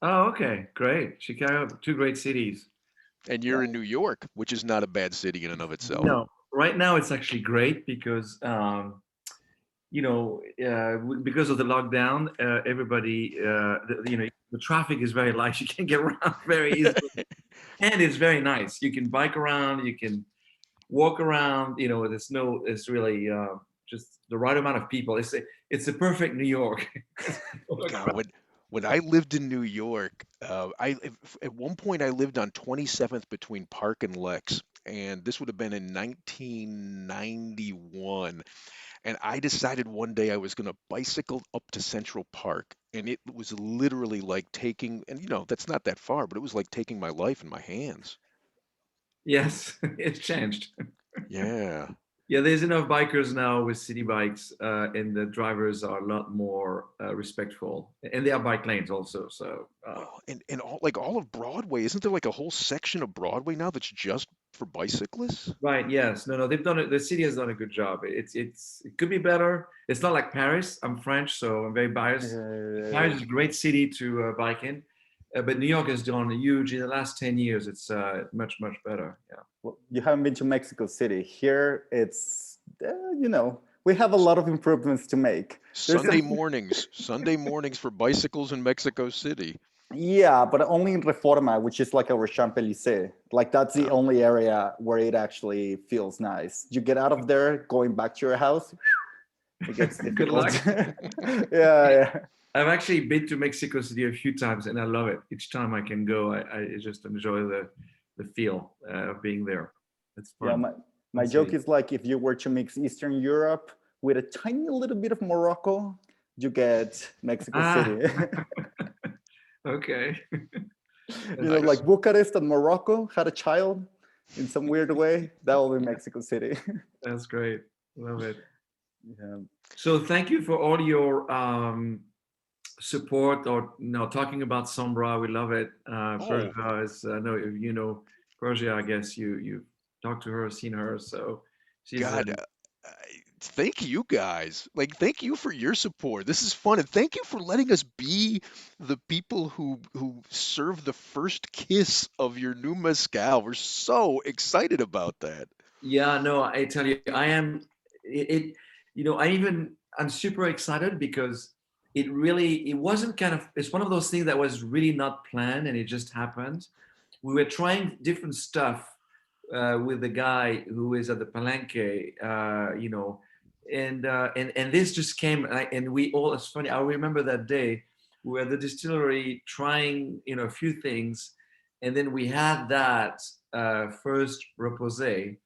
Oh, okay, great. Chicago, two great cities. And Yeah. you're in New York, which is not a bad city in and of itself. No, right now it's actually great because because of the lockdown, everybody, the traffic is very light. You can get around very easily, and it's very nice. You can bike around, you can walk around. There's no, it's really just the right amount of people. It's a perfect New York. Now, when I lived in New York, at one point I lived on 27th between Park and Lex, and this would have been in 1991. And I decided one day I was going to bicycle up to Central Park, and it was literally like taking, and that's not that far, but it was like taking my life in my hands. Yes, it's changed. Yeah. Yeah, there's enough bikers now with city bikes, and the drivers are a lot more respectful, and there are bike lanes also. So, Oh, and all of Broadway, isn't there like a whole section of Broadway now that's just for bicyclists? right, yes, no, they've done it. The city has done a good job. It could be better. It's not like Paris. I'm French, so I'm very biased. Paris is a great city to bike in, but New York has done a huge in the last 10 years. It's much better. Yeah. Well, you haven't been to Mexico City. Here, we have a lot of improvements to make. There's Sunday mornings, Sunday mornings for bicycles in Mexico City. Yeah, but only in Reforma, which is like our Champs-Élysées. Like that's the Oh, only area where it actually feels nice. You get out of there, going back to your house, it gets Good difficult. luck. Yeah, yeah. I've actually been to Mexico City a few times, and I love it. Each time I can go, I just enjoy the feel of being there. It's Yeah, fun. my Fun joke city. is like if you were to mix Eastern Europe with a tiny little bit of Morocco, you get Mexico Ah, City. okay. You That's know, nice. like Bucharest and Morocco had a child in some weird way. That will be Mexico City. that's great. Love it. Yeah. So thank you for all your support or talking about Sombra. We love it. Oh, Persia is no, Persia. I guess you talked to her, seen her, so she's God, thank you guys. Like, thank you for your support. This is fun, and thank you for letting us be the people who serve the first kiss of your new mezcal. We're so excited about that. yeah. No, I tell you, I am. I'm super excited because it wasn't kind of. It's one of those things that was really not planned and it just happened. We were trying different stuff with the guy who is at the Palenque, and this just came, and we all. It's funny. I remember that day we were at the distillery trying, a few things, and then we had that first reposé,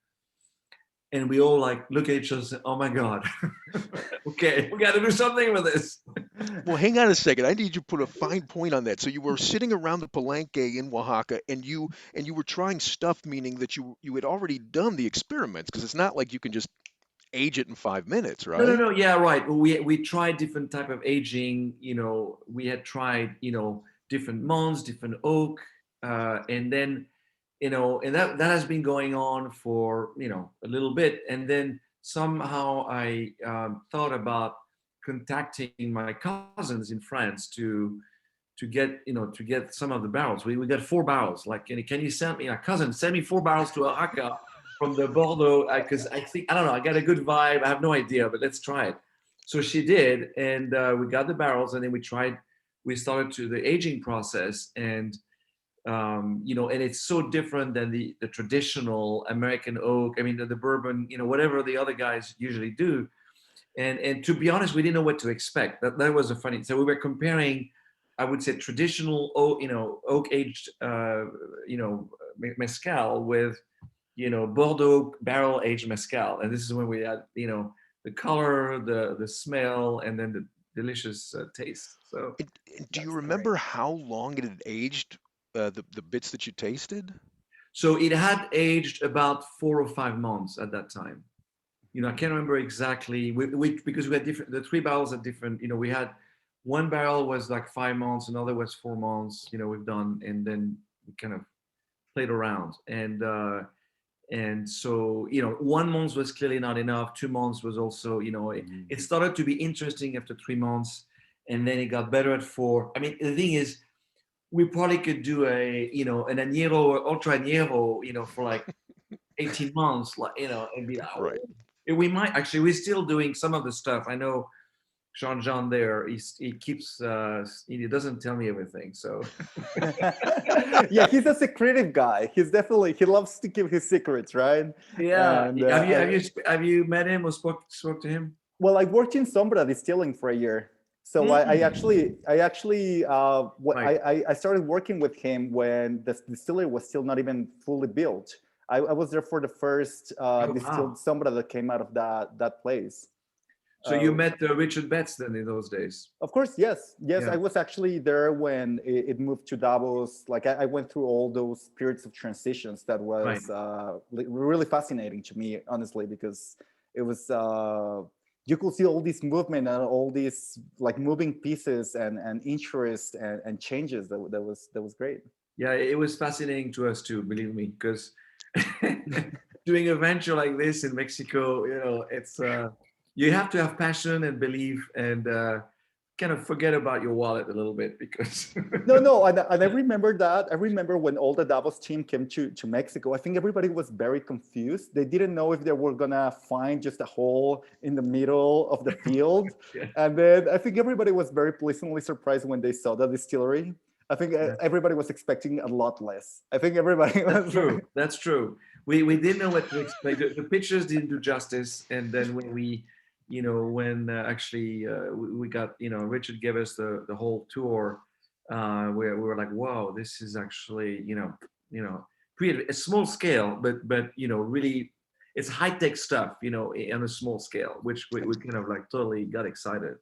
and we all like look at each other and say, "Oh my god, okay, we got to do something with this." Well, hang on a second. I need you to put a fine point on that. So you were sitting around the Palenque in Oaxaca, and you were trying stuff, meaning that you had already done the experiments, because it's not like you can just age it in 5 minutes, No, no, right? no. Yeah, right. We tried different type of aging. We had tried different months, different oak, and then and that has been going on for a little bit, and then somehow I thought about contacting my cousins in France to get some of the barrels. We got 4 barrels. Like, can you send me a cousin? Send me 4 barrels to Oaxaca from the Bordeaux because I think I don't know. I got a good vibe. I have no idea, but let's try it. So she did, and we got the barrels, and then we tried. We started to the aging process, and and it's so different than the traditional American oak. I meak, the bourbon, whatever the other guys usually do. And to be honest, we didn't know what to expect. That was a funny. So we were comparing, I would say, traditional oak, oak aged, mezcal with, Bordeaux barrel aged mezcal. And this is when we had, the color, the smell, and then the delicious taste. So And do you that's great. remember how long it had aged, the bits that you tasted? So it had aged about 4 or 5 months at that time. I can't remember exactly. Because we had different. The 3 barrels are different. We had one barrel was like 5 months, another was 4 months. We've done, and then we kind of played around, and so 1 month was clearly not enough. 2 months was also, it started to be interesting after 3 months, and then it got better at 4. I mean, the thing is, we probably could do a, an añejo or ultra añejo, for like 18 months, like, and be like, Right. we might actually, we're still doing some of the stuff. I know Jean there, he keeps, he doesn't tell me everything. So Yeah, he's a secretive guy. He loves to keep his secrets, right? yeah. And Have you met him or spoke to him? well, I worked in Sombra distilling for a year. So Right. I started working with him when the distillery was still not even fully built. I was there for the first Oh, distilled wow. Sombra that came out of that place. So you Uh, met Richard Betts then in those days? of course, yes. Yeah. I was actually there when it moved to Davos. Like I went through all those periods of transitions. That Right. was really fascinating to me, honestly, because it was you could see all this movement and all these like moving pieces and interest and changes. That was great. Yeah, it was fascinating to us too, believe me, because doing a venture like this in Mexico, it's you have to have passion and belief and kind of forget about your wallet a little bit because No, and I remember that. I remember when all the Davos team came to Mexico, I think everybody was very confused. They didn't know if they were gonna find just a hole in the middle of the field. yeah, And then I think everybody was very pleasantly surprised when they saw the distillery. I think yeah. everybody was expecting a lot less. I think everybody That's was true. That's true. We didn't know what to expect. The pictures didn't do justice, and then when when actually we got, Richard gave us the whole tour, where we were like, wow, this is actually, pretty a small scale, but really, it's high tech stuff, on a small scale, which we kind of like totally got excited.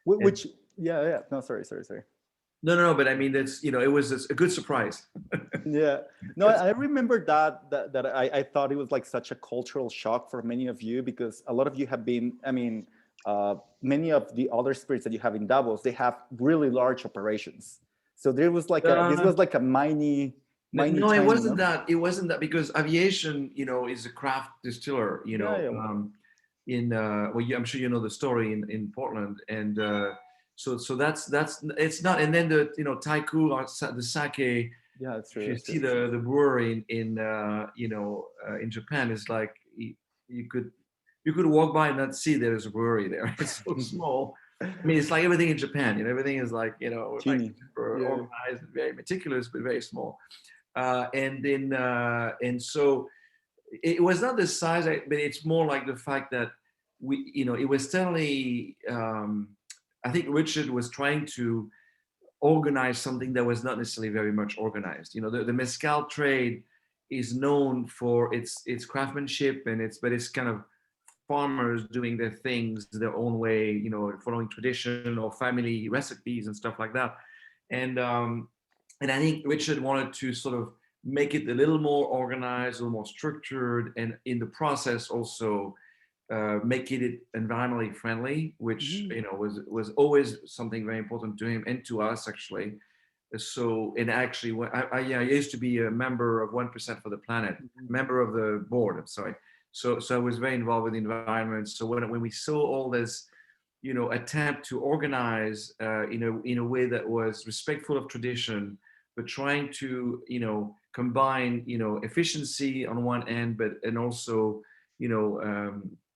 And which yeah. No, sorry. no, no, no, but I mean, that's it was a good surprise. Yeah, no, Because I remember that I thought it was like such a cultural shock for many of you because a lot of you have been, I mean, many of the other spirits that you have in Davos, they have really large operations. So there was like this uh, was like a no, it tiny, wasn't no? that. It wasn't that because aviation, is a craft distiller. Yeah. In well, I'm sure you know the story in Portland, and so that's it's not. And then the Taiku or the sake. Yeah, that's If true. you That's see true. the brewery in Japan, it's like you could walk by and not see there's a brewery there. It's so small. I mean, it's like everything in Japan. Everything is like like Teeny. super Yeah. organized, very meticulous, but very small. And so it was not the size, but it's more like the fact that it was certainly. I think Richard was trying to organize something that was not necessarily very much organized. The mezcal trade is known for its craftsmanship and it's kind of farmers doing their things their own way, following tradition or family recipes and stuff like that. And I think Richard wanted to sort of make it a little more organized, a little more structured, and in the process also make it environmentally friendly, which Mhm. was always something very important to him and to us actually. So and actually, I used to be a member of 1% for the Planet, Mhm. member of the board. I'm sorry. So I was very involved with the environment. So when we saw all this, attempt to organize in a way that was respectful of tradition, but trying to combine efficiency on one end, but and also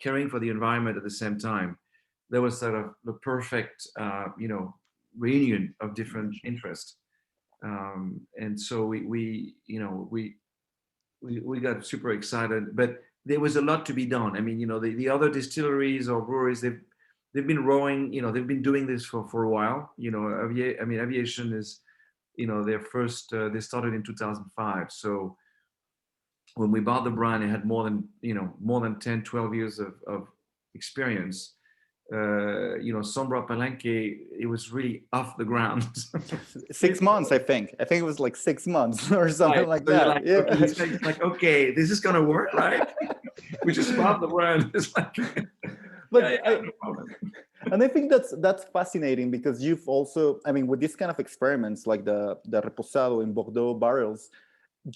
caring for the environment at the same time. There was sort of the perfect reunion of different interests, and so we got super excited, but there was a lot to be done. I mean, the other distilleries or breweries, they've been rowing, they've been doing this for a while. Aviation is, their first, they started in 2005. So when we bought the brand, it had more than 10, 12 years of experience. Sombra Palenque, it was really off the ground. 6 months, I think. I think it was like 6 months or something Right. like So you're that. like, okay, Yeah. it's like, okay, this is gonna work, right? We just bought the brand. It's like, But yeah, I no problem. and I think that's fascinating because you've also, I mean, with these kind of experiments like the reposado in Bordeaux barrels,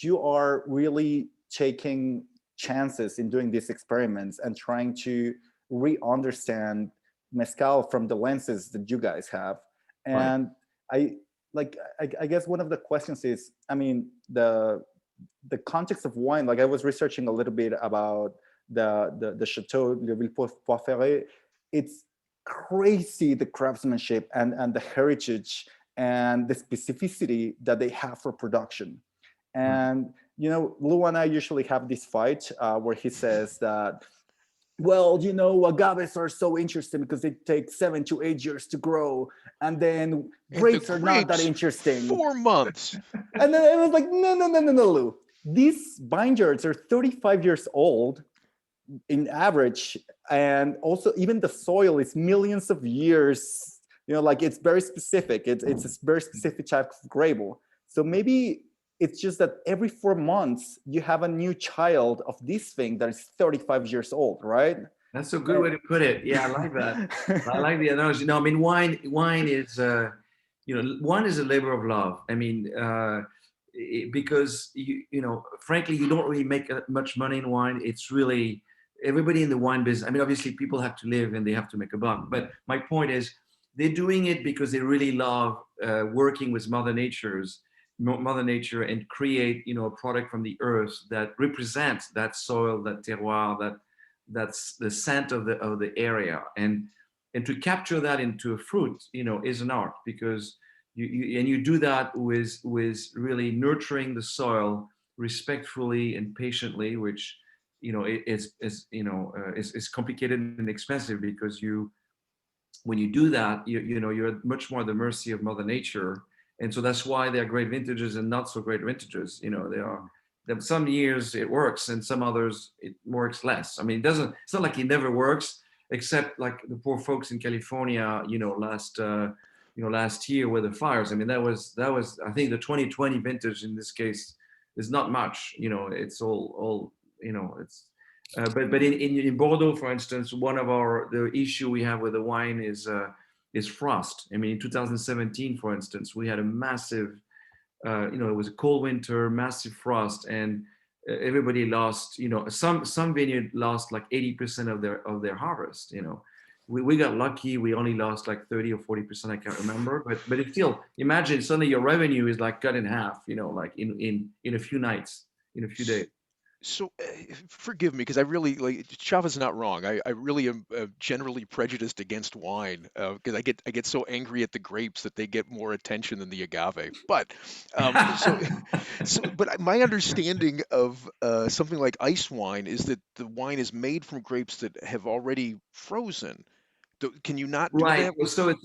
you are really taking chances in doing these experiments and trying to re-understand mezcal from the lenses that you guys have. Right. And I like I guess one of the questions is, I mean, the context of wine. Like I was researching a little bit about the Château Léoville Poyferré. It's crazy, the craftsmanship and the heritage and the specificity that they have for production. And you know, Lou and I usually have this fight where he says that, well, you know, agaves are so interesting because they take 7 to 8 years to grow, and then And the grapes are not that grapes, interesting. 4 months. And then I was like, no, Lou. These vineyards are 35 years old in average, and also even the soil is millions of years. You know, like it's very specific. It's a very specific type of grape. So maybe it's just that every 4 months you have a new child of this thing that is 35 years old, right? That's a good way to put it. Yeah, I like that. I like the analogy. No, I mean, wine is, wine is a labor of love. I mean, because frankly, you don't really make much money in wine. It's really everybody in the wine business. I mean, obviously, people have to live and they have to make a buck. But my point is, they're doing it because they really love working with Mother Nature and create, a product from the earth that represents that soil, that terroir, that's the scent of the area, and to capture that into a fruit, is an art, because you do that with really nurturing the soil respectfully and patiently, which is complicated and expensive, because when you do that, you're much more at the mercy of Mother Nature. And so that's why there are great vintages and not so great vintages. Some years it works and some others it works less. I mean, it's not like it never works, except like the poor folks in California, last year with the fires. I mean, that was I think the 2020 vintage in this case is not much. It's all it's. But in Bordeaux, for instance, the issue we have with the wine is frost. I mean, in 2017, for instance, we had a massive, it was a cold winter, massive frost, and everybody lost. Some vineyard lost like 80% of their harvest. We got lucky. We only lost like 30 or 40%. I can't remember, but it's still, imagine suddenly your revenue is like cut in half. Like in a few nights, in a few days. So forgive me, because I really like Chava's not wrong. I really am generally prejudiced against wine because I get so angry at the grapes that they get more attention than the agave. But but my understanding of something like ice wine is that the wine is made from grapes that have already frozen. Can you not do Right. that with? So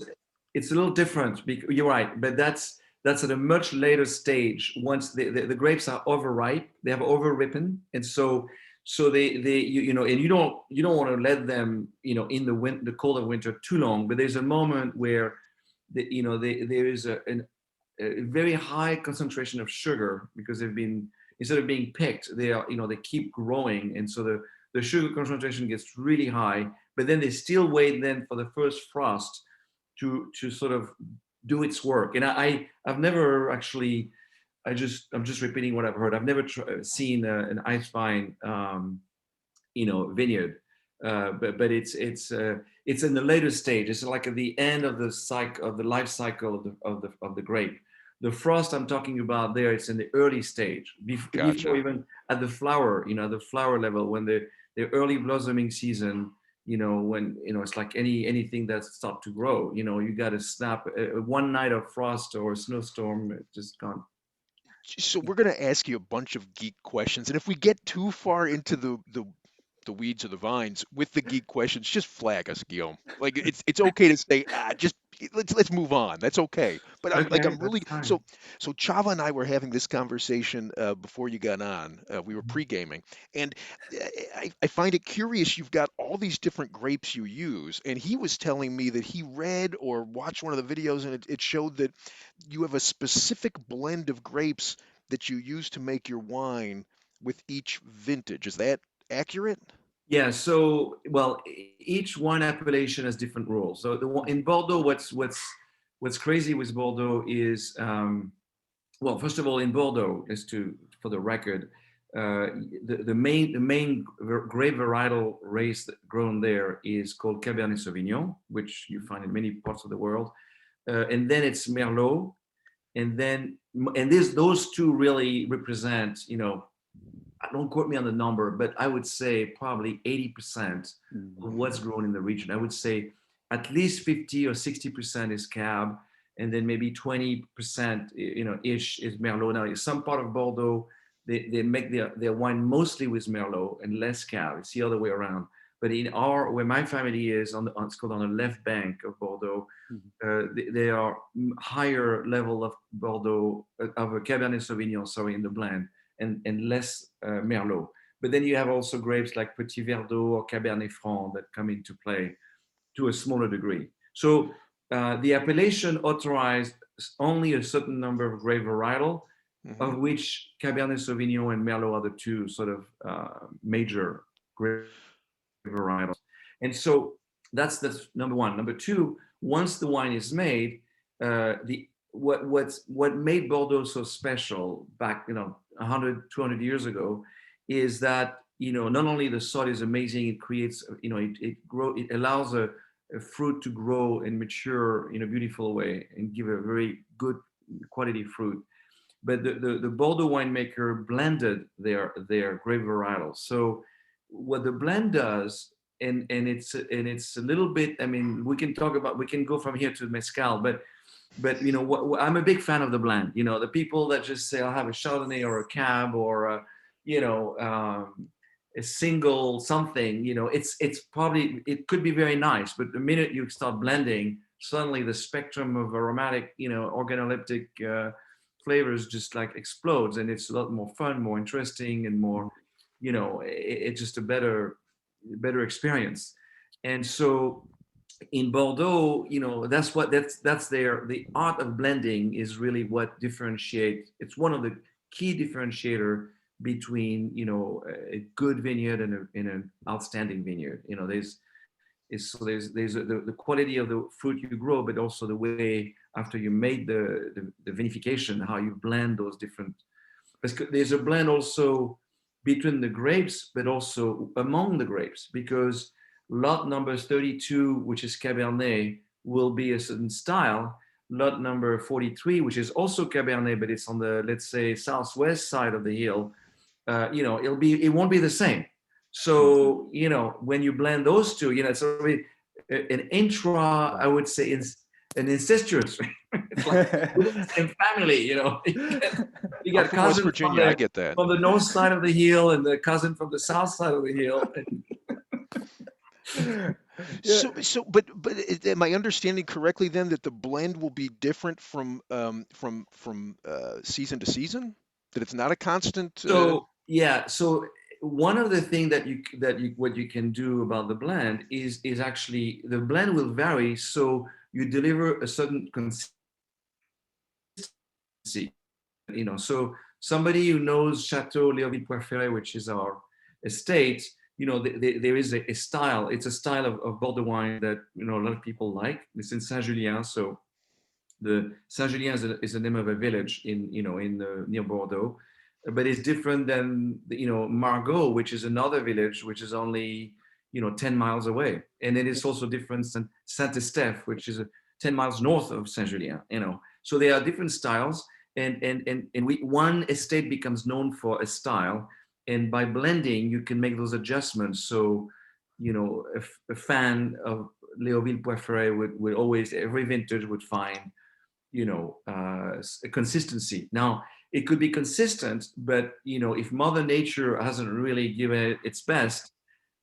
it's a little different. You're right, but that's at a much later stage. Once the grapes are overripe, they have over ripened, and so and you don't want to let them in the cold of winter too long. But there's a moment where there is a very high concentration of sugar, because they've been, instead of being picked, they keep growing, and so the sugar concentration gets really high. But then they still wait then for the first frost to sort of do its work. And I've never actually, I'm just repeating what I've heard. I've never seen an ice vine vineyard, but it's in the later stage. It's like at the end of the cycle, of the life cycle of the grape. The frost I'm talking about there, it's in the early stage, before even at the flower, the flower level, when the early blossoming season, when it's like anything that's stopped to grow. You got to snap one night of frost or a snowstorm, it's just gone. So we're going to ask you a bunch of geek questions, and if we get too far into the weeds or the vines with the geek questions, just flag us, Guillaume. Like it's okay to say, just let's move on. That's okay. But I'm really so Chava and I were having this conversation before you got on. We were pre-gaming, and I find it curious. You've got all these different grapes you use, and he was telling me that he read or watched one of the videos, and it showed that you have a specific blend of grapes that you use to make your wine with each vintage. Is that accurate? Yeah. So, well, each wine appellation has different rules. So in Bordeaux, what's crazy with Bordeaux is, well, first of all, in Bordeaux, for the record, the main grape varietal race grown there is called Cabernet Sauvignon, which you find in many parts of the world, and then it's Merlot, and then those two really represent, you know, don't quote me on the number, but I would say probably 80% of what's grown in the region. I would say at least 50 or 60% is Cab, and then maybe 20%, you know, ish is Merlot. Now, some part of Bordeaux, they make their wine mostly with Merlot and less Cab. It's the other way around. But in where my family is, it's called on the left bank of Bordeaux, they are higher level of Bordeaux, of a Cabernet Sauvignon, sorry, in the blend, and less Merlot. But then you have also grapes like Petit Verdot or Cabernet Franc that come into play to a smaller degree. So the appellation authorized only a certain number of grape varietal, of which Cabernet Sauvignon and Merlot are the two sort of major grape varietals. And so that's number one. Number two, once the wine is made, what made Bordeaux so special back, you know, 100, 200 years ago, is that, you know, not only the soil is amazing, it creates, you know, it allows a fruit to grow and mature in a beautiful way and give a very good quality fruit. But the Bordeaux winemaker blended their grape varietals. So what the blend does, and it's a little bit, I mean, we can go from here to mezcal, but you know, I'm a big fan of the blend. You know, the people that just say I'll have a Chardonnay or a Cab or a, you know, a single something, you know, it's probably, it could be very nice, but the minute you start blending, suddenly the spectrum of aromatic, you know, organoleptic flavors just like explodes, and it's a lot more fun, more interesting, and more, you know, it's just a better experience. And so in Bordeaux, you know, that's the art of blending is really what differentiates. It's one of the key differentiator between, you know, a good vineyard and an outstanding vineyard. You know, there's the quality of the fruit you grow, but also the way after you made the vinification, how you blend those different. There's a blend also between the grapes, but also among the grapes, because lot number 32, which is Cabernet, will be a certain style. Lot number 43, which is also Cabernet, but it's on the, let's say, southwest side of the hill, you know, it won't be the same. So, you know, when you blend those two, you know, it's already an I would say, an incestuous. It's like the same family, you know. You got from West Virginia, I get that. From the north side of the hill and the cousin from the south side of the hill. But am I understanding correctly then that the blend will be different from season to season? That it's not a constant. So yeah, so one of the things what you can do about the blend is actually the blend will vary, so you deliver a certain consistency. You know, so somebody who knows Château Léoville Poyferré, which is our estate, you know, there is a style. It's a style of Bordeaux wine that, you know, a lot of people like. It's in Saint-Julien. So the Saint-Julien is the name of a village near Bordeaux, but it's different than, you know, Margaux, which is another village, which is only, you know, 10 miles away. And then it's also different than Saint-Estèphe, which is 10 miles north of Saint-Julien, you know. So there are different styles, and one estate becomes known for a style, and by blending, you can make those adjustments. So, you know, a fan of Léoville Poyferré would always, every vintage would find, you know, a consistency. Now, it could be consistent, but, you know, if Mother Nature hasn't really given it its best,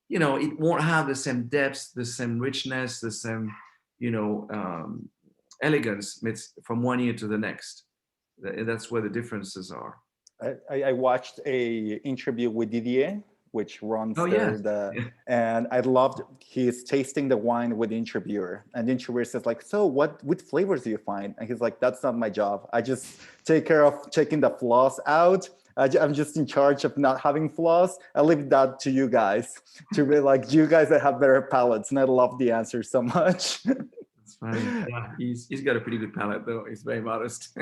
you know, it won't have the same depth, the same richness, the same, you know, elegance from one year to the next. That's where the differences are. I watched a interview with Didier, which runs and I loved his tasting the wine with the interviewer. And the interviewer says like, so what flavors do you find? And he's like, that's not my job. I just take care of taking the flaws out. I'm just in charge of not having flaws. I leave that to you guys, to be like, you guys that have better palates. And I love the answer so much. It's funny. Yeah, he's got a pretty good palate, though. He's very modest.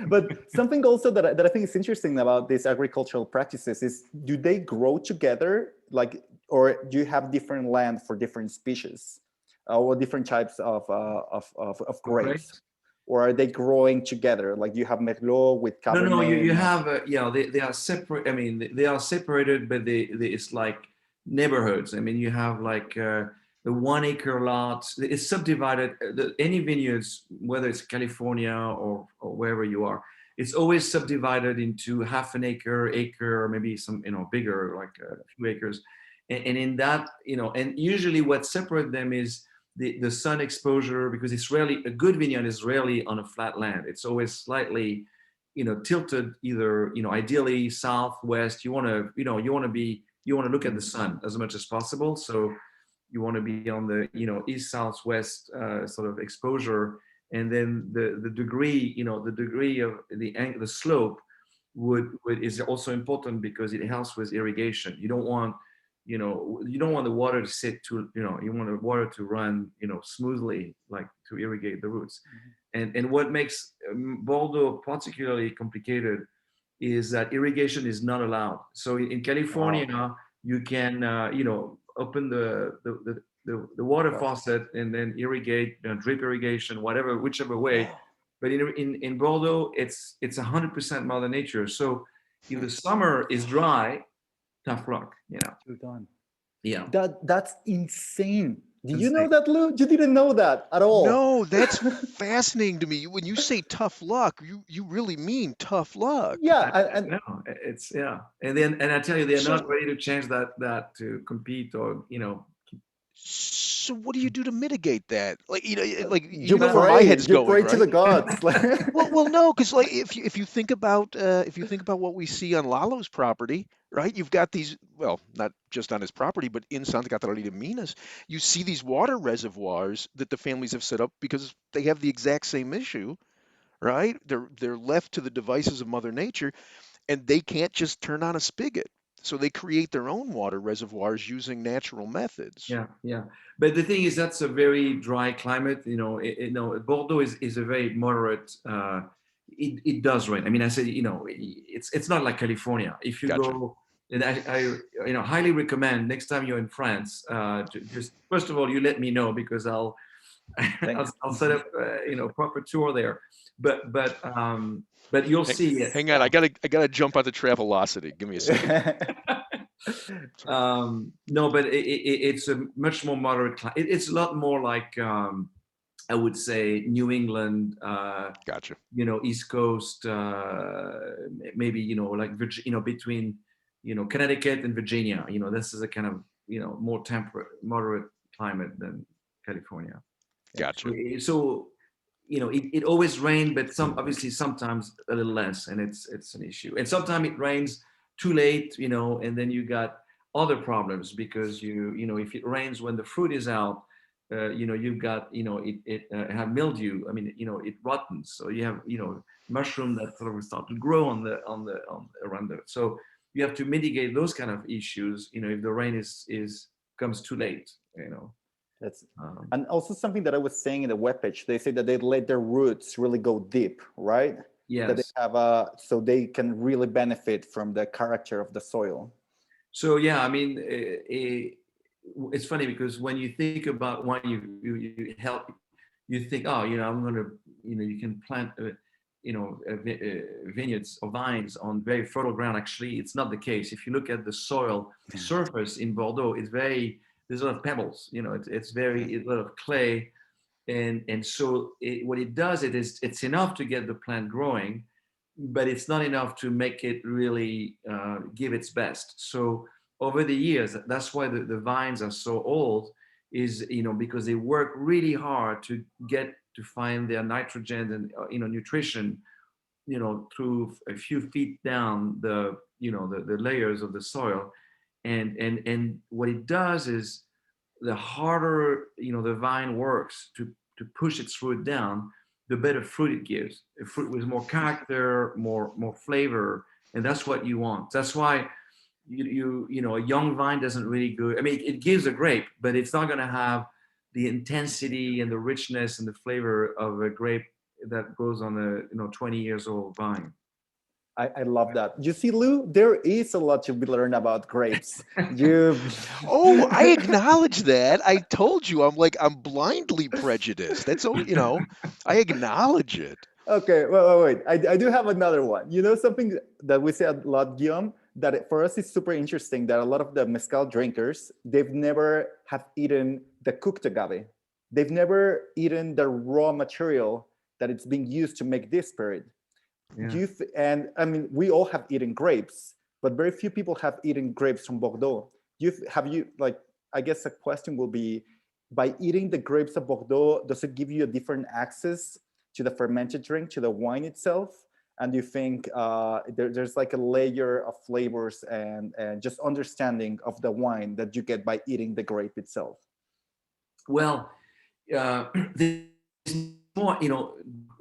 But something also that I think is interesting about these agricultural practices is, do they grow together, like, or do you have different land for different species or different types of grapes? or are they growing together? Like you have Merlot with Cabernet? No, you have, they are separate. I mean, they are separated, but it's like neighborhoods. I mean, you have like the 1 acre lots. It's subdivided. Any vineyards, whether it's California or wherever you are, it's always subdivided into half an acre, or maybe some, bigger, like a few acres. And in that, and usually what separates them is the sun exposure, because it's rarely, a good vineyard is rarely on a flat land. It's always slightly, tilted either, ideally southwest. You want to look at the sun as much as possible. So you want to be on the, east southwest sort of exposure. And then the degree, the degree of the slope is also important because it helps with irrigation. You don't want the water to sit too, you want the water to run, smoothly, like to irrigate the roots. And what makes Bordeaux particularly complicated is that irrigation is not allowed. So in California, you can, open the water faucet and then irrigate, drip irrigation, whichever way. But in Bordeaux, it's 100% Mother Nature. So if the summer is dry, tough luck, You're done. Yeah. That's insane. Did you know that, Lou? You didn't know that at all. No, that's fascinating to me. When you say tough luck, you really mean tough luck. Yeah, and I tell you, they're not ready to change that to compete or So what do you do to mitigate that? Like you pray, where my head's going, pray right? to the gods. well, no, because like if you think about what we see on Lalo's property, right? You've got these, well, not just on his property, but in Santa Catalina de Minas, you see these water reservoirs that the families have set up because they have the exact same issue, right? They're left to the devices of Mother Nature, and they can't just turn on a spigot. So they create their own water reservoirs using natural methods. Yeah. But the thing is, that's a very dry climate. Bordeaux is a very moderate. It does rain. I mean, I said, it's not like California. If you go, and I highly recommend next time you're in France, just first of all, you let me know because I'll set up proper tour there. But you'll see it. Hang on, I gotta jump on the Travelocity. Give me a second. No, but it's a much more moderate climate. It's a lot more like I would say New England. Gotcha. East Coast. Maybe like between Connecticut and Virginia. This is a kind of more temperate, moderate climate than California. Gotcha. So it always rains, but obviously sometimes a little less, and it's an issue. And sometimes it rains too late, and then you got other problems because if it rains when the fruit is out, you've got it have mildew. I mean, it rottens, so you have mushroom that sort of start to grow around it. So you have to mitigate those kind of issues. If the rain comes too late, That's and also something that I was saying in the webpage. They say that they let their roots really go deep, right? Yes. That they have so they can really benefit from the character of the soil. So yeah, I mean, it's funny because when you think about why you help, you think, oh, I'm gonna, you can plant, vineyards or vines on very fertile ground. Actually, it's not the case. If you look at the soil surface in Bordeaux, there's a lot of pebbles, it's a lot of clay. And so what it does, it's enough to get the plant growing, but it's not enough to make it really give its best. So over the years, that's why the vines are so old, is, because they work really hard to find their nitrogen and, nutrition, through a few feet down the layers of the soil. And what it does is, the harder the vine works to push its fruit down, the better fruit it gives. A fruit with more character, more flavor, and that's what you want. That's why a young vine doesn't really go. I mean, it gives a grape, but it's not going to have the intensity and the richness and the flavor of a grape that grows on a 20 years old vine. I love that. You see, Lou, there is a lot to be learned about grapes. You. Oh, I acknowledge that. I told you I'm blindly prejudiced. That's all, I acknowledge it. Okay, wait. I do have another one. You know, something that we say a lot, Guillaume, that for us is super interesting, that a lot of the mezcal drinkers, they've never have eaten the cooked agave. They've never eaten the raw material that it's being used to make this spirit. Yeah. And I mean, we all have eaten grapes, but very few people have eaten grapes from Bordeaux. Have you, like, I guess a question will be, by eating the grapes of Bordeaux, does it give you a different access to the fermented drink, to the wine itself? And you think there's like a layer of flavors and just understanding of the wine that you get by eating the grape itself? Well, there's more,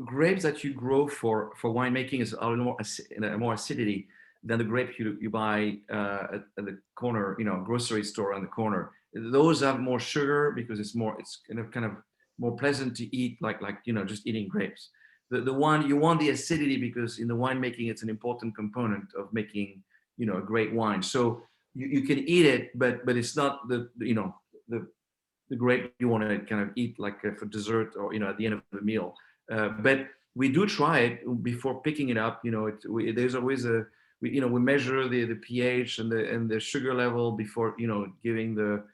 grapes that you grow for winemaking is a little more acidity than the grape you buy at the corner, grocery store on the corner. Those have more sugar because it's kind of more pleasant to eat, like just eating grapes. The one you want the acidity because in the winemaking it's an important component of making a great wine. So you can eat it, but it's not the grape you want to kind of eat like for dessert or at the end of the meal. But we do try it before picking it up. There's always we measure the pH and the sugar level before giving the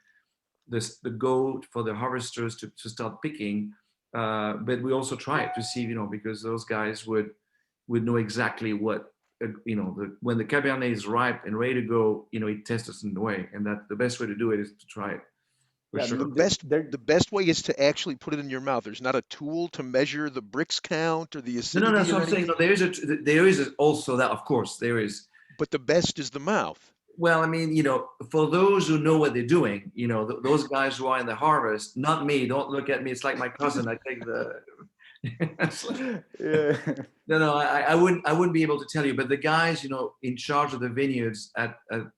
go for the harvesters to start picking. But we also try it to see because those guys would know exactly what when the Cabernet is ripe and ready to go, it tests us in the way, and that the best way to do it is to try it. For Yeah, sure. The best way is to actually put it in your mouth. There's not a tool to measure the bricks count or the No, acidity that's or what I'm saying. anything. No, there is also that, of course, there is. But the best is the mouth. Well, I mean, for those who know what they're doing, those guys who are in the harvest, not me. Don't look at me. It's like my cousin. I take the. yeah. No, I wouldn't be able to tell you. But the guys, in charge of the vineyards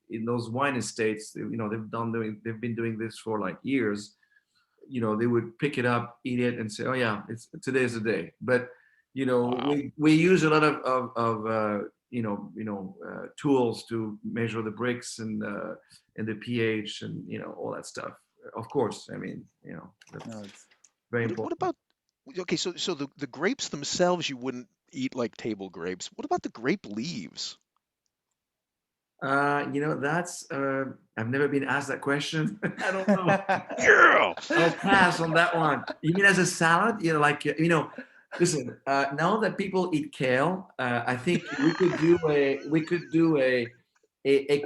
in those wine estates, they've been doing this for like years. They would pick it up, eat it, and say, "Oh yeah, today's the day." But Wow. we use a lot of tools to measure the bricks and the pH and all that stuff. Of course, I mean that's No, it's very What important. about okay, so the grapes themselves you wouldn't eat like table grapes. What about the grape leaves? That's I've never been asked that question. I don't know. Yeah. I'll pass on that one. You mean as a salad? Listen. Now that people eat kale, I think we could do a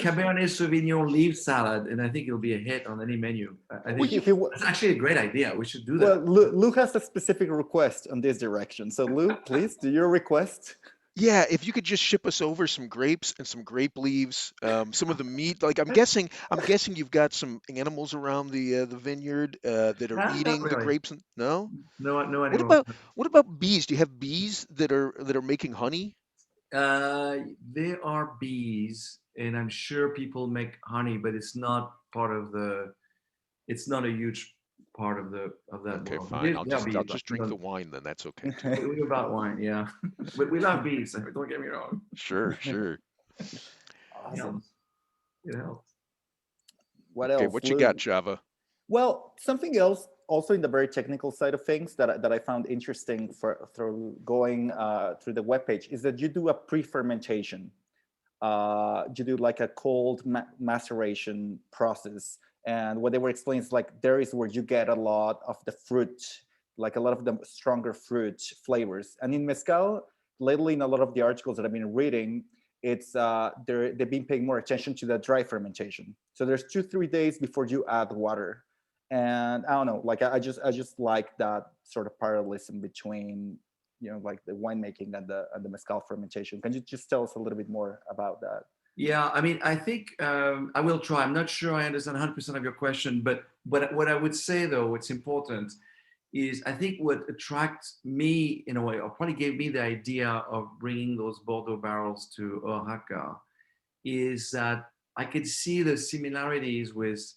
Cabernet Sauvignon leaf salad, and I think it'll be a hit on any menu. I Well, think you that's actually a great idea. We should do well, that. Lou has a specific request on this direction. So, Lou, please do your request. yeah, if you could just ship us over some grapes and some grape leaves, some of the meat. Like I'm guessing you've got some animals around the vineyard that are Not eating the really. grapes. No? No What animals. about what about bees? Do you have bees that are making honey? There are bees, and I'm sure people make honey, but it's not part of the. It's not a huge part of that Okay, world. fine. There are I'll bees, just drink the wine then. That's okay too. we about wine, yeah. But we love bees. Don't get me wrong. Sure, sure. It Awesome. helps. It helps. What Okay, else, what you got, Lou? Java? Well, something else, also in the very technical side of things that I found interesting through going through the webpage is that you do a pre-fermentation. You do like a cold maceration process. And what they were explaining is like there is where you get a lot of the fruit, like a lot of the stronger fruit flavors. And in mezcal, lately in a lot of the articles that I've been reading, it's they've been paying more attention to the dry fermentation. So there's 2-3 days before you add water. And I don't know, like I just like that sort of parallelism between like the winemaking and the mezcal fermentation. Can you just tell us a little bit more about that? Yeah, I mean, I think I will try. I'm not sure I understand 100% of your question, but what I would say though, what's important is I think what attracts me in a way, or probably gave me the idea of bringing those Bordeaux barrels to Oaxaca, is that I could see the similarities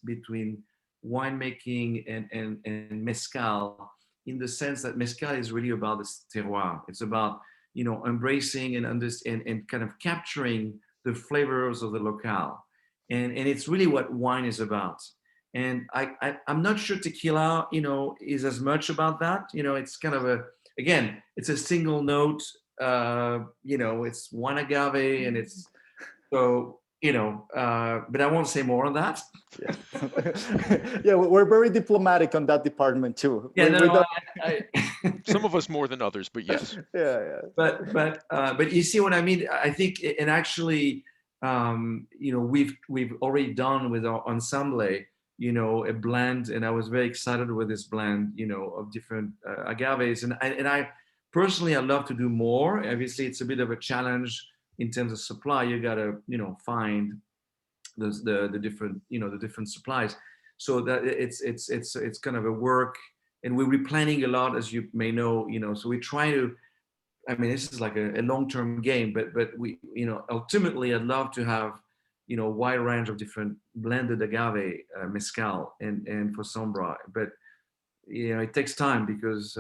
between winemaking and mezcal, in the sense that mezcal is really about the terroir. It's about embracing and kind of capturing the flavors of the locale. And it's really what wine is about. And I'm not sure tequila, is as much about that. It's kind of again, it's a single note, it's one agave, and it's so, but I won't say more on that. Yeah. Yeah, we're very diplomatic on that department too. Yeah, no, some of us more than others, but yes. Yeah. But you see what I mean? I think, and actually, we've already done with our ensemble, a blend, and I was very excited with this blend, of different agaves, and I personally, I'd love to do more. Obviously, it's a bit of a challenge in terms of supply. You gotta, find the different, the different supplies. So that it's kind of a work, and we're replanning a lot, as you may know. So we try to. I mean, this is like a long-term game, but we, ultimately, I'd love to have, a wide range of different blended agave mezcal and for Sombra. But it takes time because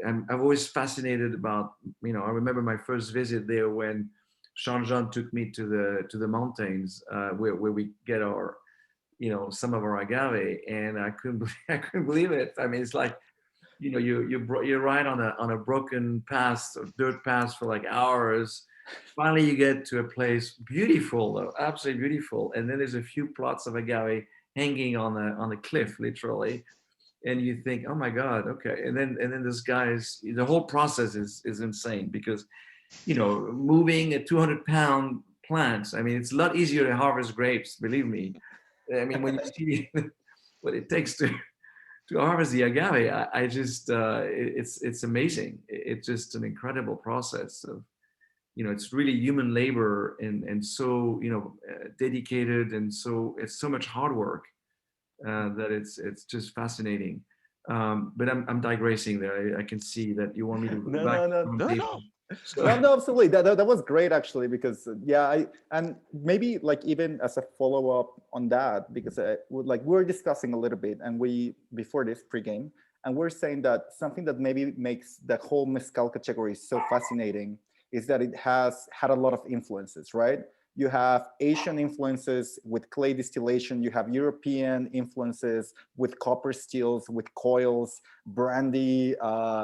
I'm always fascinated about. I remember my first visit there when Jean took me to the mountains where we get our, some of our agave, and I couldn't believe it. I mean, it's like, you ride on a broken path or dirt path for like hours. Finally, you get to a place beautiful, though, absolutely beautiful, and then there's a few plots of agave hanging on the cliff, literally, and you think, oh my God, okay. And then this guy's, the whole process is insane because, moving a 200-pound plant. I mean, it's a lot easier to harvest grapes, believe me. I mean, when you see what it takes to harvest the agave, I just it's amazing. It's just an incredible process of, it's really human labor and so dedicated, and so it's so much hard work that it's just fascinating. But I'm digressing there. I can see that you want me to go back. No. No, absolutely. That was great, actually, because and maybe like even as a follow-up on that, because we're discussing a little bit, and before this pregame, and we're saying that something that maybe makes the whole mezcal category so fascinating is that it has had a lot of influences, right? You have Asian influences with clay distillation. You have European influences with copper stills, with coils, brandy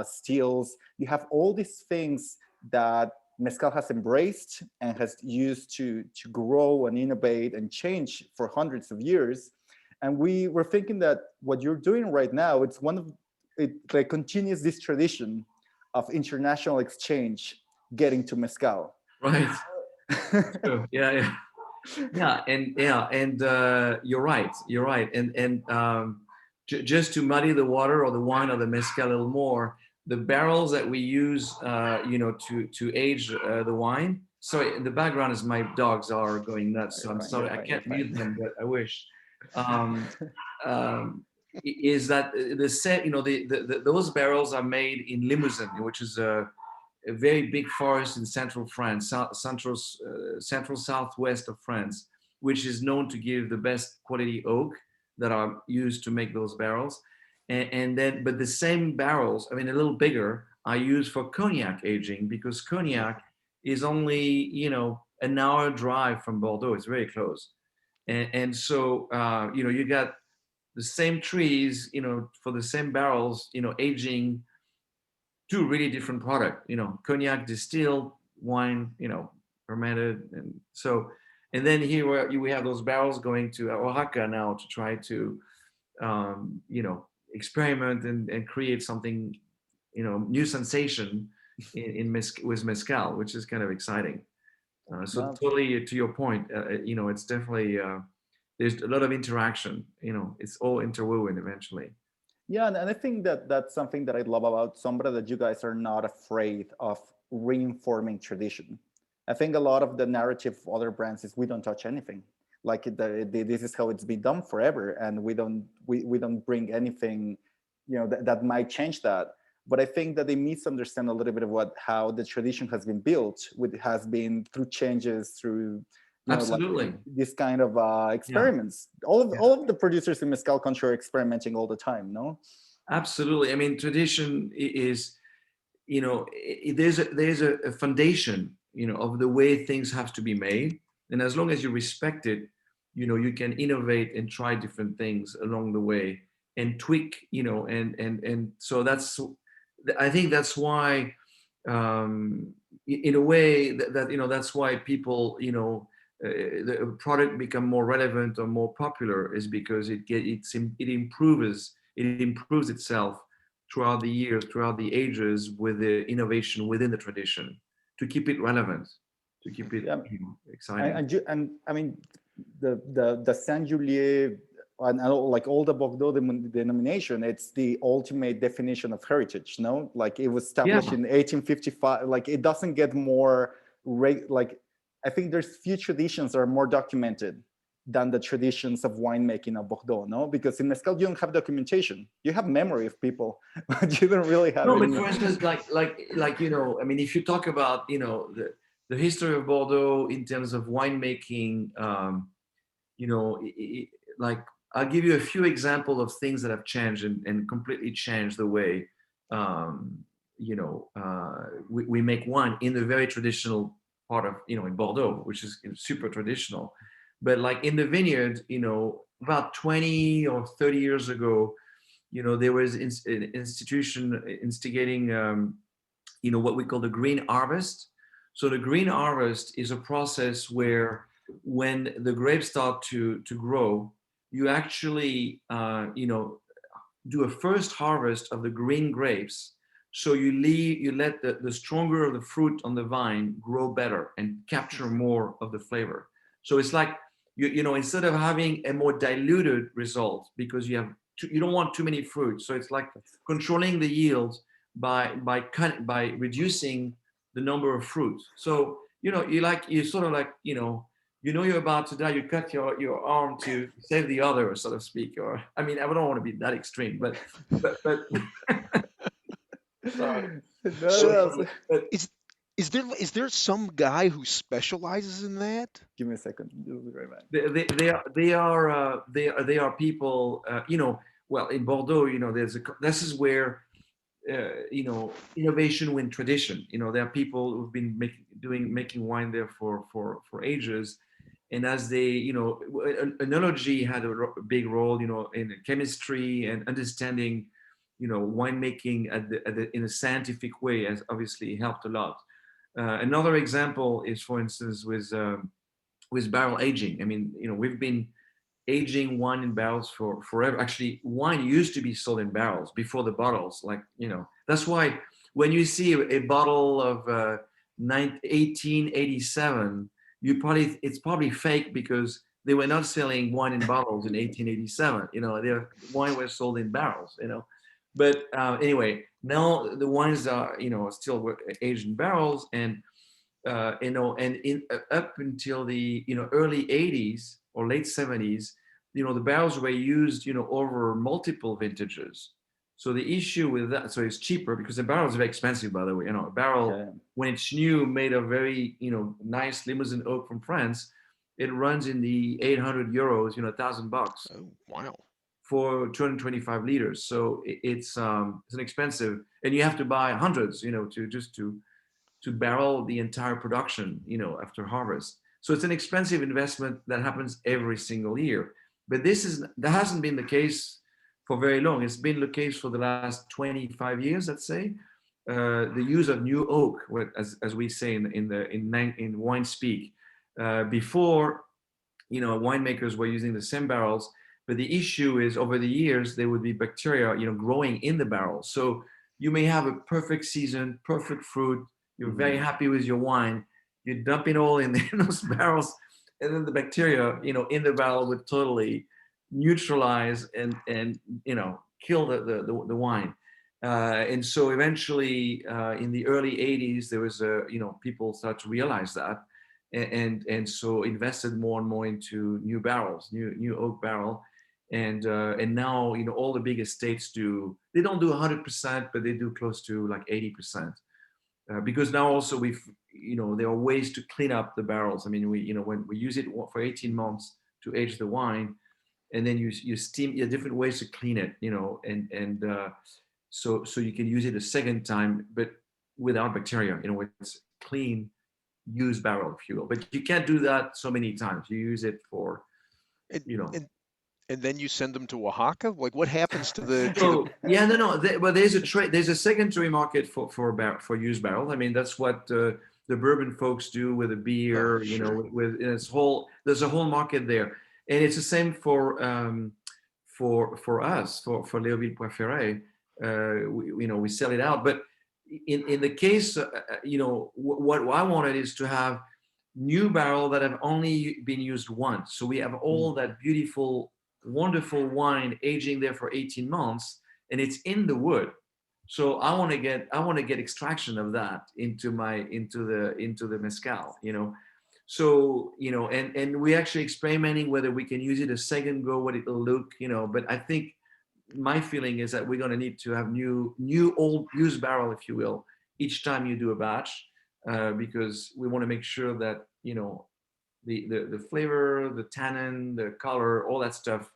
stills. You have all these things that mezcal has embraced and has used to grow and innovate and change for hundreds of years. And we were thinking that what you're doing right now, it like continues this tradition of international exchange getting to mezcal. Right. Yeah. And you're right. And just to muddy the water or the wine or the mezcal a little more, the barrels that we use, to age the wine. Sorry, in the background is my dogs are going nuts, so I'm sorry, I can't mute them, but I wish. Is that the set? Those barrels are made in Limousin, which is a very big forest in central France, central southwest of France, which is known to give the best quality oak that are used to make those barrels. But the same barrels, I mean, a little bigger, are used for cognac aging, because cognac is only, an hour drive from Bordeaux. It's very close. So, you got the same trees, for the same barrels, aging two really different products, cognac distilled, wine, fermented. And then here we have those barrels going to Oaxaca now to try to, experiment and create something, new sensation with mezcal, which is kind of exciting. So totally to your point, it's definitely, there's a lot of interaction, it's all interwoven eventually. Yeah, and I think that's something that I love about Sombra, that you guys are not afraid of reinforming tradition. I think a lot of the narrative of other brands is we don't touch anything. Like this is how it's been done forever, and we don't bring anything, that might change that. But I think that they misunderstand a little bit of how the tradition has been built, has been through changes, through absolutely like this kind of experiments. Yeah. All of the producers in mezcal country are experimenting all the time, no? Absolutely. I mean, tradition is, there's a foundation, of the way things have to be made, and as long as you respect it, you can innovate and try different things along the way and tweak, and so I think that's why, in a way, that's why people, the product become more relevant or more popular, is because it improves itself throughout the years, throughout the ages, with the innovation within the tradition, to keep it relevant, to keep it, Yeah. exciting. And I mean, the Saint-Julier and like all the Bordeaux denomination, it's the ultimate definition of heritage. No, like it was established in 1855. Like it doesn't get more like, I think there's few traditions that are more documented than the traditions of winemaking of Bordeaux. No, because in mezcal you don't have documentation. You have memory of people, but you don't really have. No, but for instance, I mean, if you talk about, the history of Bordeaux in terms of winemaking, like, I'll give you a few examples of things that have changed and completely changed the way, we make wine in the very traditional part of, in Bordeaux, which is super traditional. But like in the vineyard, about 20 or 30 years ago, there was an institution instigating, what we call the green harvest. So the green harvest is a process where, when the grapes start to grow, you actually, do a first harvest of the green grapes. So you let the stronger of the fruit on the vine grow better and capture more of the flavor. So it's like, instead of having a more diluted result, because you don't want too many fruits. So it's like controlling the yield by reducing the number of fruits. So, you sort of like, you're about to die, you cut your arm to save the other, so to speak. Or, I mean, I don't want to be that extreme, but sorry. So, is there some guy who specializes in that? Give me a second. You'll be right back. They are people, well, in Bordeaux, this is where, innovation win tradition. There are people who've been making wine there for ages. And as they, enology had a big role, in chemistry and understanding, winemaking in a scientific way, has obviously helped a lot. Another example is, for instance, with barrel aging. I mean, we've been aging wine in barrels for forever. Actually, wine used to be sold in barrels before the bottles. Like, that's why when you see a bottle of 1887, it's probably fake, because they were not selling wine in bottles in 1887. Their wine was sold in barrels. But anyway, now the wines are, still aged in barrels, and up until the early 80s or late 70s, the barrels were used over multiple vintages. So the issue with that, so it's cheaper, because the barrel is very expensive, by the way. A barrel, when it's new, made of very nice Limousin oak from France, it runs in the 800 euros, $1,000. Oh, wow. For 225 liters. So it's an expensive, and you have to buy hundreds, to barrel the entire production, after harvest. So it's an expensive investment that happens every single year. But that hasn't been the case for very long. It's been the case for the last 25 years, let's say. The use of new oak, as we say in wine speak. Before, winemakers were using the same barrels, but the issue is, over the years, there would be bacteria, growing in the barrel. So you may have a perfect season, perfect fruit. You're very happy with your wine. You dump it all in those barrels, and then the bacteria, in the barrel would totally neutralize and kill the wine. And so eventually, in the early 80s, there was people start to realize that, and so invested more and more into new barrels, new oak barrel. And now, all the big estates they don't do 100%, but they do close to like 80%. Because now also there are ways to clean up the barrels. I mean, when we use it for 18 months to age the wine, and then you steam, different ways to clean it, so you can use it a second time. But without bacteria. It's clean, used barrel, if you will. But you can't do that so many times. You use it for, And, you know. and and then you send them to Oaxaca? Like what happens to the So yeah, no. Well, there's a trade. There's a secondary market for used barrels. I mean, that's what the bourbon folks do with a beer. sure. With its whole. There's a whole market there, and it's the same for us for Léoville Poyferré. We sell it out, but in the case, what I wanted is to have new barrel that have only been used once. So we have all that beautiful, wonderful wine aging there for 18 months, and it's in the wood. So I want to get extraction of that into the mezcal. So and we actually experimenting whether we can use it a second go, what it'll look. But I think my feeling is that we're going to need to have new old used barrel, if you will, each time you do a batch, because we want to make sure that the flavor, the tannin, the color, all that stuff,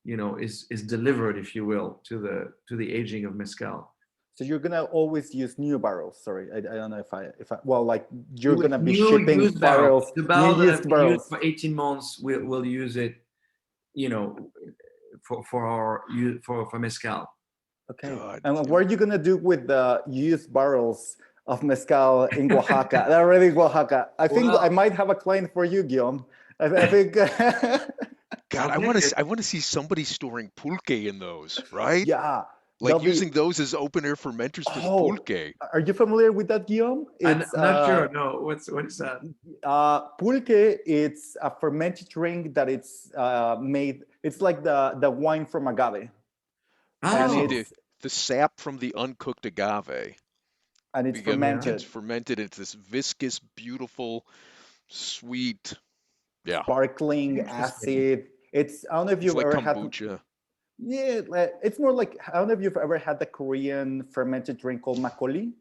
is delivered, if you will, to the aging of mezcal. So you're gonna always use new barrels. Sorry, I don't know if I well, like you're With gonna be new shipping used barrels, the new barrel that used have been used barrels. for 18 months, we'll use it, for mezcal. Okay. God. And what are you gonna do with the used barrels of mezcal in Oaxaca? They're already in Oaxaca. I think I might have a client for you, Guillaume. I think. God, I want to see somebody storing pulque in those, right? Yeah. Like using those as open air fermenters for the pulque. Are you familiar with that, Guillaume? I'm not sure. No, what is that? Pulque, it's a fermented drink that it's made. It's like the wine from agave. And the sap from the uncooked agave. And it's fermented. It's fermented. It's this viscous, beautiful, sweet, sparkling acid. It's I don't know if you've ever kombucha. had. Yeah, it's more like I don't know if you've ever had the Korean fermented drink called makgeolli.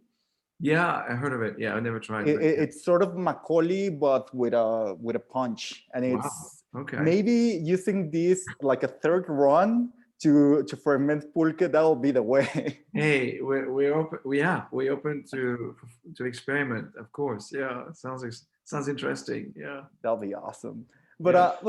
Yeah, I heard of it. Yeah, I never tried it. It's sort of makgeolli, but with a punch, and it's maybe using this like a third run to ferment pulque. That will be the way. Hey, we're open. We're open to experiment. Of course. Yeah, it sounds interesting. Yeah, that'll be awesome. But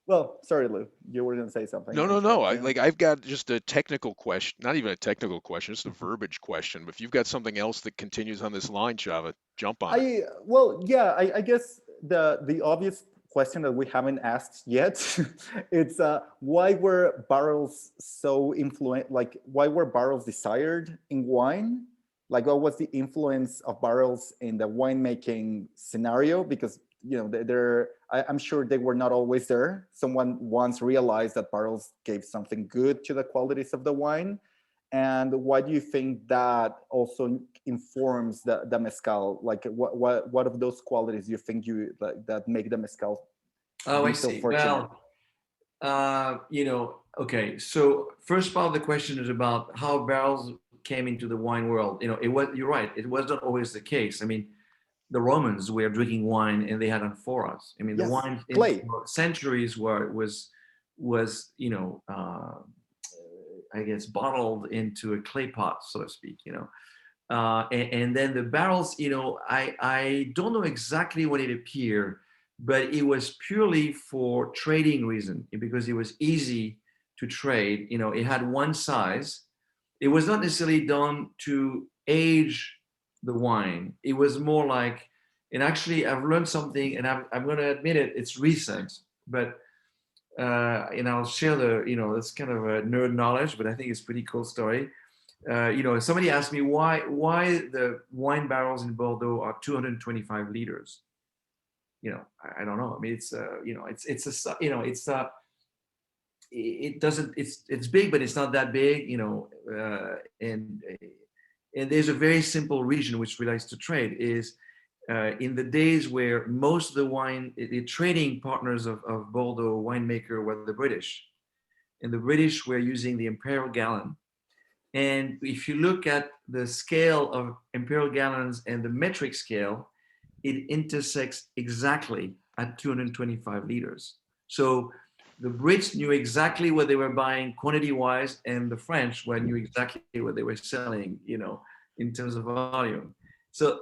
well, sorry, Lou, you were going to say something. No. I've got just a technical question, not even a technical question, just a verbiage question. But if you've got something else that continues on this line, Chava, jump on it. Well, yeah, I guess the obvious question that we haven't asked yet, it's why were barrels so like why were barrels desired in wine? Like what was the influence of barrels in the winemaking scenario? Because I'm sure they were not always there. Someone once realized that barrels gave something good to the qualities of the wine. And why do you think that also informs the mezcal? Like what of those qualities do you think that make the mezcal? Oh, I see. Well, okay. So first part of the question is about how barrels came into the wine world. You're right. It was not always the case. I mean, the Romans were drinking wine and they had amphoras. I mean, the wine for centuries was I guess bottled into a clay pot, so to speak. And then the barrels. I don't know exactly when it appeared, but it was purely for trading reason because it was easy to trade. It had one size. It was not necessarily done to age the wine. It was more like, and actually I've learned something, and I'm going to admit it, it's recent, but and I'll share that's kind of a nerd knowledge, but I think it's a pretty cool story. Somebody asked me why the wine barrels in Bordeaux are 225 liters. I don't know. I mean, it's big, but it's not that big, and there's a very simple reason which relates to trade is in the days where most of the trading partners of Bordeaux winemaker were the British, and the British were using the imperial gallon. And if you look at the scale of imperial gallons and the metric scale, it intersects exactly at 225 liters. So the Brits knew exactly what they were buying quantity-wise, and the French knew exactly what they were selling, in terms of volume. So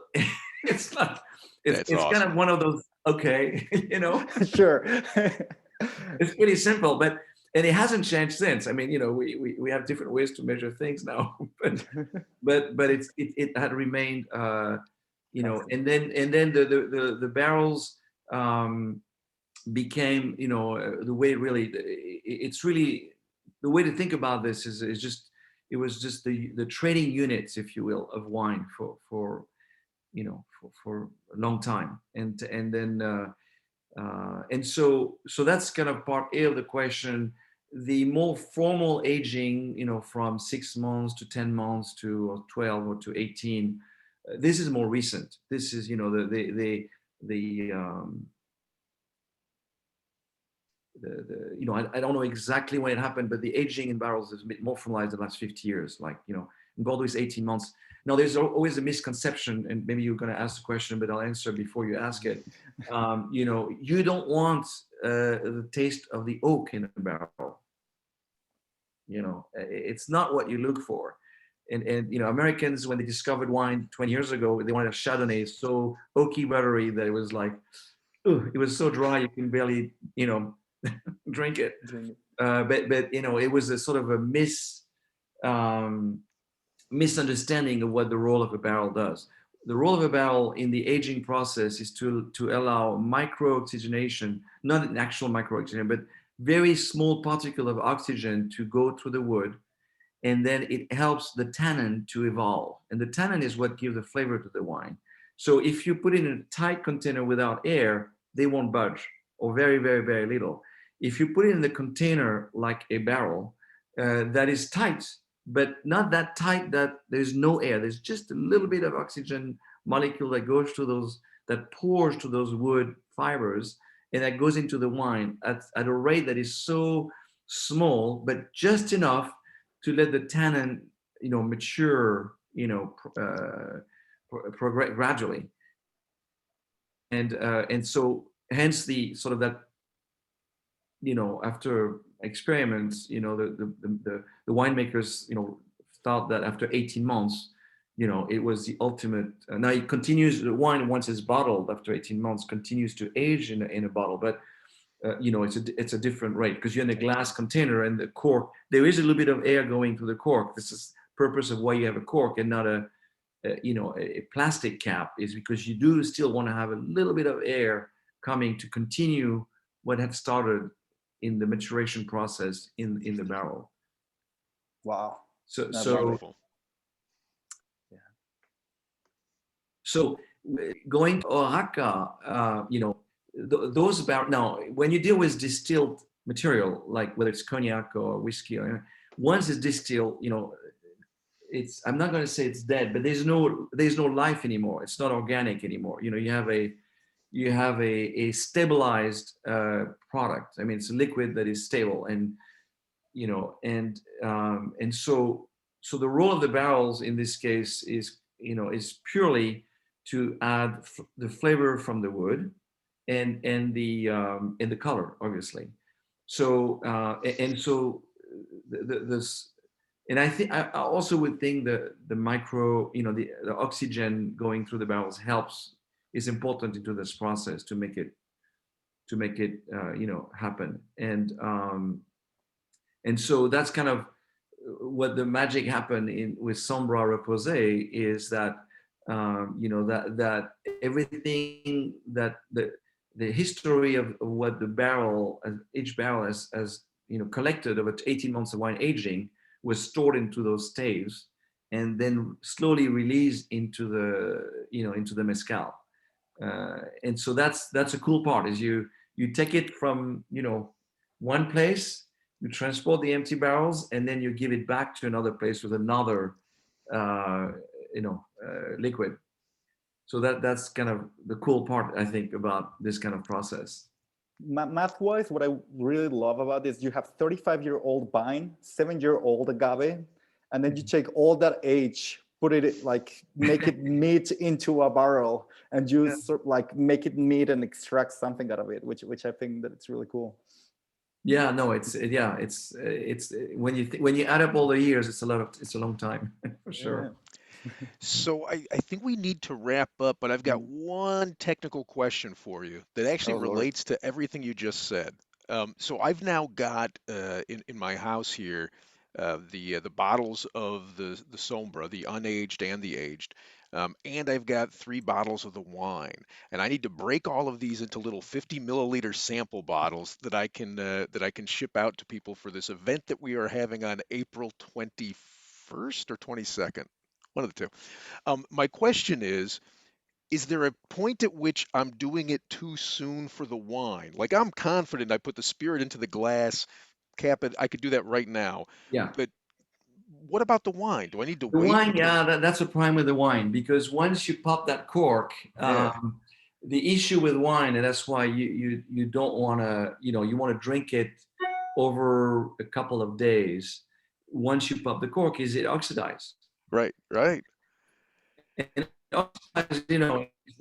it's not, That's it's kind awesome. of one of those, okay, Sure. it's pretty simple, and it hasn't changed since. I mean, we have different ways to measure things now, but it had remained, and then the barrels became, the way really, it's really the way to think about this is just, it was just the trading units, if you will, of wine for a long time, and then and so that's kind of part A of the question. The more formal aging, from 6 months to 10 months to 12 or to 18, this is more recent. This is, I don't know exactly when it happened, but the aging in barrels is a bit more formalized in the last 50 years. Like, in Bordeaux is 18 months. Now, there's always a misconception, and maybe you're going to ask the question, but I'll answer before you ask it. You don't want the taste of the oak in a barrel. It's not what you look for. And Americans, when they discovered wine 20 years ago, they wanted a Chardonnay so oaky, buttery that it was like, it was so dry you can barely, drink it. But it was a sort of a misunderstanding of what the role of a barrel does. The role of a barrel in the aging process is to allow micro-oxygenation, not an actual micro-oxygenation, but very small particle of oxygen to go through the wood, and then it helps the tannin to evolve. And the tannin is what gives the flavor to the wine. So if you put it in a tight container without air, they won't budge, or very, very, very little. If you put it in the container like a barrel that is tight, but not that tight that there's no air, there's just a little bit of oxygen molecule that goes to those, that pours to those wood fibers, and that goes into the wine at a rate that is so small, but just enough to let the tannin, mature, progress gradually. And so hence the sort of that, after experiments, the winemakers, thought that after 18 months, it was the ultimate. Now it continues, the wine, once it's bottled after 18 months, continues to age in a bottle, but it's a different rate, because you're in a glass container, and the cork, there is a little bit of air going through the cork. This is purpose of why you have a cork and not a plastic cap, is because you do still want to have a little bit of air coming to continue what had started in the maturation process in the barrel. Wow. That's wonderful. Yeah. So going to Oaxaca, those barrels, now when you deal with distilled material, like whether it's cognac or whiskey, once it's distilled, it's, I'm not going to say it's dead, but there's no life anymore. It's not organic anymore. You have a stabilized product. I mean, it's a liquid that is stable, and so the role of the barrels in this case is purely to add the flavor from the wood and the color, obviously. So this. And I also would think that the micro, the oxygen going through the barrels is important into this process to make it happen. And so that's kind of what the magic happened with Sombra Repose, is that that everything, that the history of what the barrel, each barrel has collected over 18 months of wine aging, was stored into those staves, and then slowly released into the mezcal. And so that's a cool part, is you take it from one place, you transport the empty barrels, and then you give it back to another place with another liquid. So that's kind of the cool part, I think, about this kind of process. Math-wise, what I really love about this, you have 35-year-old vine, 7-year-old agave, and then you take all that age, put it make it meat into a barrel, and you sort of make it meat and extract something out of it, which I think that it's really cool. Yeah, no, it's when you add up all the years, it's a long time for sure. So I think we need to wrap up, but I've got Mm. one technical question for you that actually Oh Lord. relates to everything you just said. So I've now got in my house here the bottles of the Sombra, the unaged and the aged, and I've got 3 bottles of the wine, and I need to break all of these into little 50 milliliter sample bottles that I can ship out to people for this event that we are having on April 21st or 22nd, one of the two. My question is there a point at which I'm doing it too soon for the wine? Like I'm confident I put the spirit into the glass, cap it, I could do that right now. Yeah. But what about the wine? Do I need to The wait wine, until yeah, that's a prime with the wine because once you pop that cork, yeah, the issue with wine, and that's why you don't want to, you want to drink it over a couple of days. Once you pop the cork, is it oxidized? right, right. And oxidized,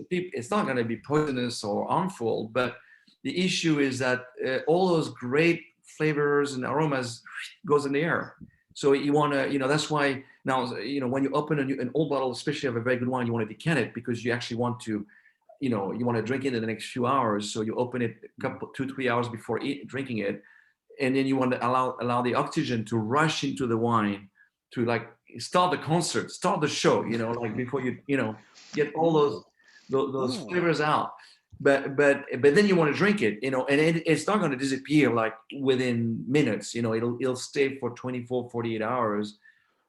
it's not going to be poisonous or harmful, but the issue is that all those great flavors and aromas goes in the air. So you want to, that's why now, when you open an old bottle, especially of a very good wine, you want to decant it because you actually want to, you want to drink it in the next few hours. So you open it a couple, 2, 3 hours before drinking it, and then you want to allow the oxygen to rush into the wine to like start the concert, start the show, like before you get all Ooh, those ooh. flavors out. But then you want to drink it, and it's not going to disappear like within minutes. It'll stay for 24, 48 hours,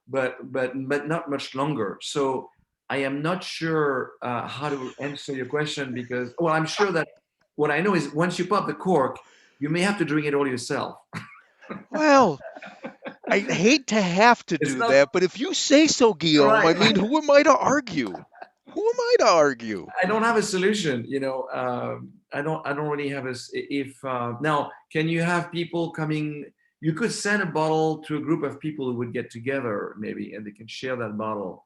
but not much longer. So I am not sure how to answer your question because, well, I'm sure that what I know is once you pop the cork, you may have to drink it all yourself. Well, I hate to have to It's do not that, but if you say so, Guillaume, I right. mean, who am I to argue? Who am I to argue? I don't have a solution. I don't really have if now can you have people coming? You could send a bottle to a group of people who would get together maybe, and they can share that bottle.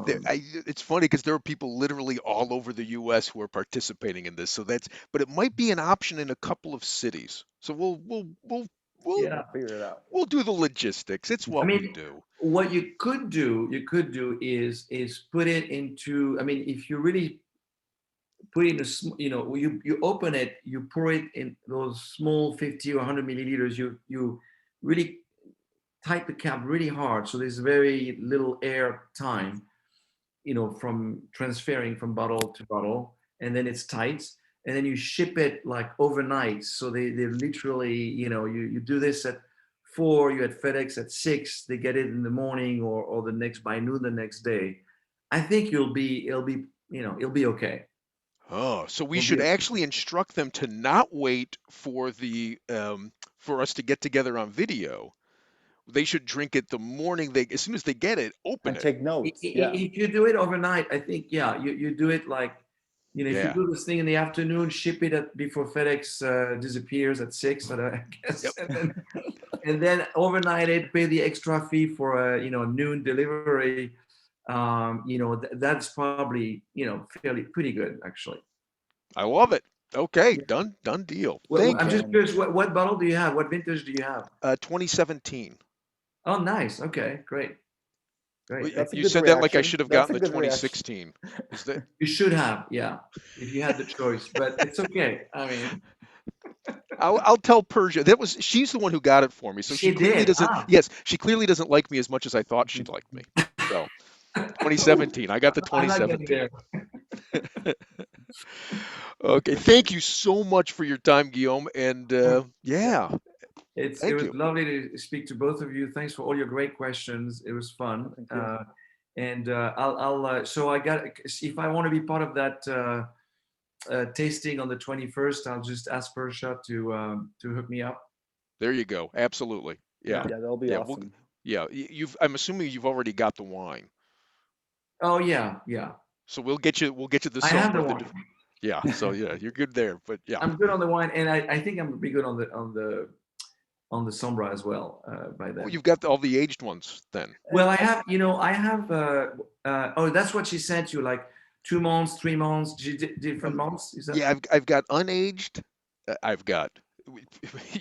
It's funny because there are people literally all over the U.S. who are participating in this. So but it might be an option in a couple of cities. So we'll Yeah. Figure it out. we'll do the logistics. It's I what we mean, do. what you could do is put it into. I mean, if you really put it in you open it, you pour it in those small 50 or 100 milliliters. You really tight the cap really hard, so there's very little air time, from transferring from bottle to bottle, and then it's tight, and then you ship it like overnight. So they literally, you do this at 4, you at FedEx at 6, they get it in the morning or the next by noon the next day. I think it'll be okay. Oh, so we It'll be should okay. actually instruct them to not wait for us to get together on video. They should drink it the morning as soon as they get it, open And it. take notes. Yeah. If you do it overnight, I think, yeah, you do it like, if you Yeah. do this thing in the afternoon, ship it before FedEx disappears at 6, I guess, Yep. and then overnight it, pay the extra fee for a noon delivery. That's probably fairly pretty good actually. I love it. Okay, Yeah. done deal. Well, Thank I'm you. just And curious, what bottle do you have? What vintage do you have? 2017. Oh, nice. Okay, great, Well, great. that's a you good said that like I reaction. should have That's gotten a the good reaction. 2016. Is that You should have, yeah, if you had the choice, but it's okay. I mean, I'll tell Persia. She's the one who got it for me. So she she clearly did. doesn't yes, she clearly doesn't like me as much as I thought she'd like me. So Ooh, 2017. I got the I'm not getting 2017. there. Okay, thank you so much for your time, Guillaume. And Yeah. yeah, It thank was you. lovely to speak to both of you. Thanks for all your great questions. It was fun. Thank you. And I'll so I got if I want to be part of that tasting on the 21st, I'll just ask Persha to hook me up. There you go. Absolutely. Yeah. Yeah. Yeah, that'll be Yeah. Well, awesome. yeah. I'm assuming you've already got the wine. Oh yeah, yeah. So we'll get you the I have the Sombra. wine. Yeah. So yeah, you're good there. But yeah. I'm good on the wine, and I think I'm gonna be good on the Sombra as well by Oh, then. you've got all the aged ones then. Well, oh, that's what she sent you, like 2 months, 3 months, different Um, months. Is that? yeah, I've got unaged. I've got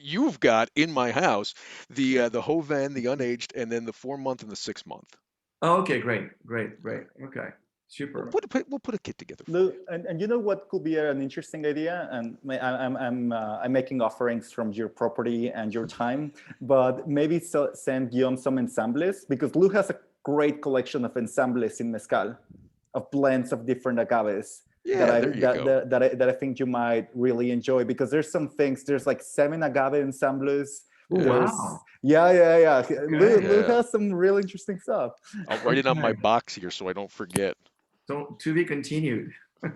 you've got in my house the Hovan, the unaged, and then the 4 month and the 6 month. Oh, okay, great. Okay, We'll super. we'll put a kit together for Lou, you. and you know what could be an interesting idea? And I'm making offerings from your property and your time, but maybe send Guillaume some ensembles, because Lou has a great collection of ensembles in mezcal, of blends of different agaves Yeah, there you go. that I think you might really enjoy, because there's some things. There's like 7 agave ensembles. Oh, There's wow. yeah. Lou Yeah. has some real interesting stuff. I'll write it on my Okay. box here so I don't forget. So to be continued.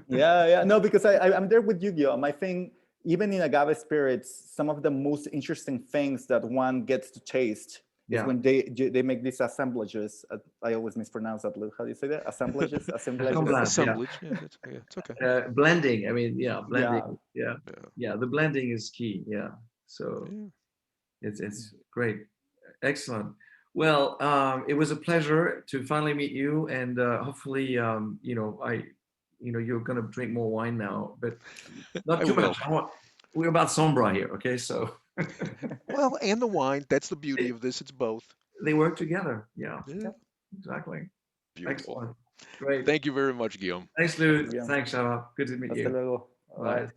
Yeah. No, because I'm there with you, Guillaume. I think even in agave spirits, some of the most interesting things that one gets to taste is Yeah. when they make these assemblages. I always mispronounce that, Lou. How do you say that? Assemblages. Assemblage, yeah. Assemblage. Yeah, it's okay. Blending. I mean, yeah, blending. Yeah. Yeah. The blending is key. Yeah. So Yeah. it's great. Excellent. Well, it was a pleasure to finally meet you, and hopefully, you're gonna drink more wine now, but not I too will. much. We're about Sombra here, okay? So Well, and the wine. That's the beauty of this. It's both. they work together. Yeah, Yeah. exactly. Beautiful. Excellent. Great. Thank you very much, Guillaume. Thanks, Lou. Yeah. Thanks, Shava. Good to meet Hasta you. luego. Bye.